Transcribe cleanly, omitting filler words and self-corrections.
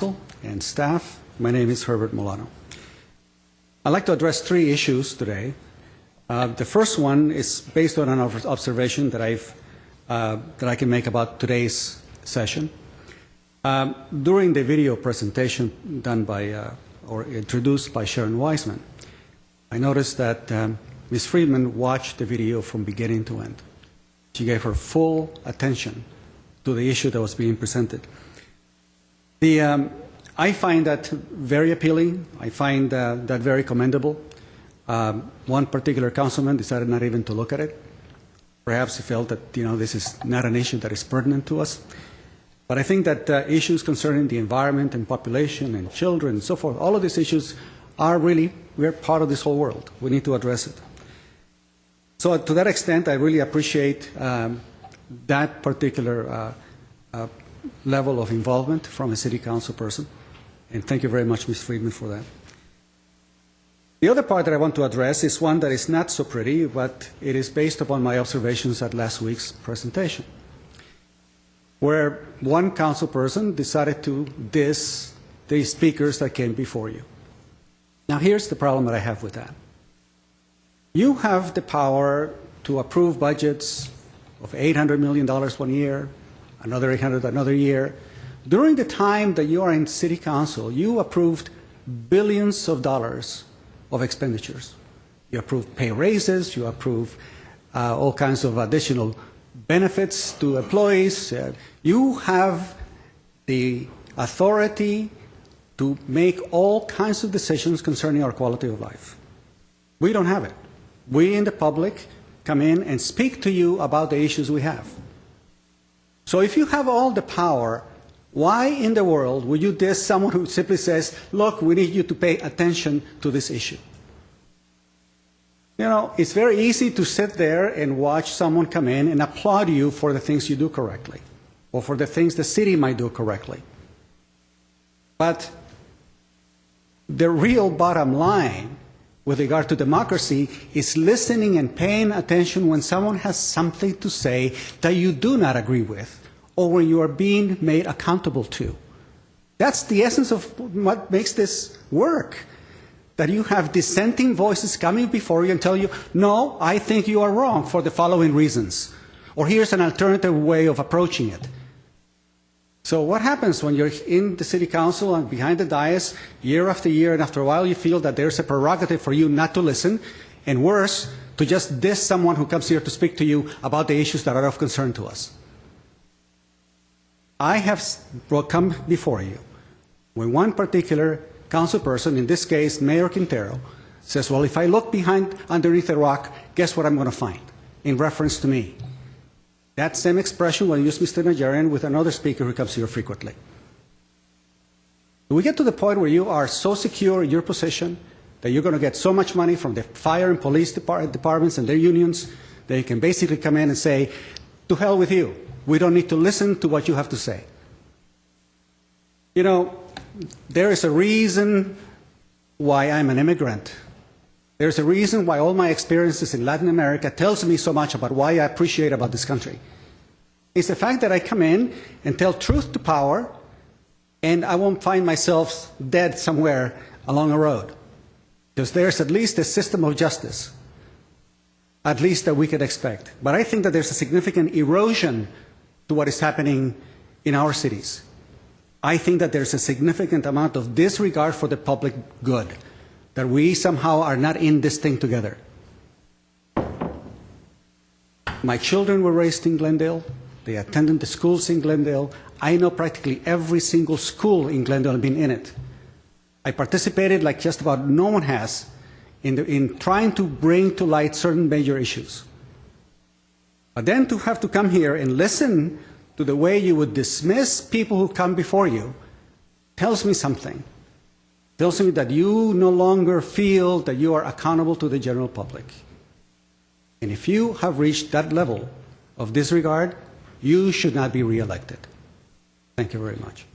And staff, my name is Herbert Molano. I'd like to address three issues today. The first one is based on an observation that I can make about today's session. During the video presentation done by or introduced by Sharon Wiseman, I noticed that Ms. Friedman watched the video from beginning to end. She gave her full attention to the issue that was being presented. I find that very appealing. I find that very commendable. One particular councilman decided not even to look at it. Perhaps he felt that this is not an issue that is pertinent to us. But I think that issues concerning the environment and population and children and so forth, all of these issues are really, we're part of this whole world. We need to address it. So to that extent, I really appreciate that particular level of involvement from a city council person. And thank you very much, Ms. Friedman, for that. The other part that I want to address is one that is not so pretty, but it is based upon my observations at last week's presentation, where one council person decided to diss the speakers that came before you. Now, here's the problem that I have with that. You have the power to approve budgets of $800 million one year, another 800 another year. During the time that you are in city council, you approved billions of dollars of expenditures. You approved pay raises, you approved all kinds of additional benefits to employees. You have the authority to make all kinds of decisions concerning our quality of life. We don't have it. We in the public come in and speak to you about the issues we have. So if you have all the power, why in the world would you diss someone who simply says, look, we need you to pay attention to this issue? It's very easy to sit there and watch someone come in and applaud you for the things you do correctly, or for the things the city might do correctly. But the real bottom line with regard to democracy is listening and paying attention when someone has something to say that you do not agree with, or when you are being made accountable to. That's the essence of what makes this work. That you have dissenting voices coming before you and tell you, no, I think you are wrong for the following reasons. Or here's an alternative way of approaching it. So what happens when you're in the city council and behind the dais year after year, and after a while you feel that there's a prerogative for you not to listen, and worse, to just diss someone who comes here to speak to you about the issues that are of concern to us? I have come before you when one particular council person, in this case Mayor Quintero, says, well, if I look underneath the rock, guess what I'm going to find, in reference to me. That same expression will use Mr. Najarian with another speaker who comes here frequently. We get to the point where you are so secure in your position that you're going to get so much money from the fire and police departments and their unions that you can basically come in and say, to hell with you. We don't need to listen to what you have to say. There is a reason why I'm an immigrant. There's a reason why all my experiences in Latin America tells me so much about why I appreciate about this country. It's the fact that I come in and tell truth to power, and I won't find myself dead somewhere along a road. Because there's at least a system of justice, at least that we could expect. But I think that there's a significant erosion to what is happening in our cities. I think that there's a significant amount of disregard for the public good, that we somehow are not in this thing together. My children were raised in Glendale. They attended the schools in Glendale. I know practically every single school in Glendale and been in it. I participated, like just about no one has, in trying to bring to light certain major issues. But then to have to come here and listen to the way you would dismiss people who come before you tells me something. Tells me that you no longer feel that you are accountable to the general public. And if you have reached that level of disregard, you should not be reelected. Thank you very much.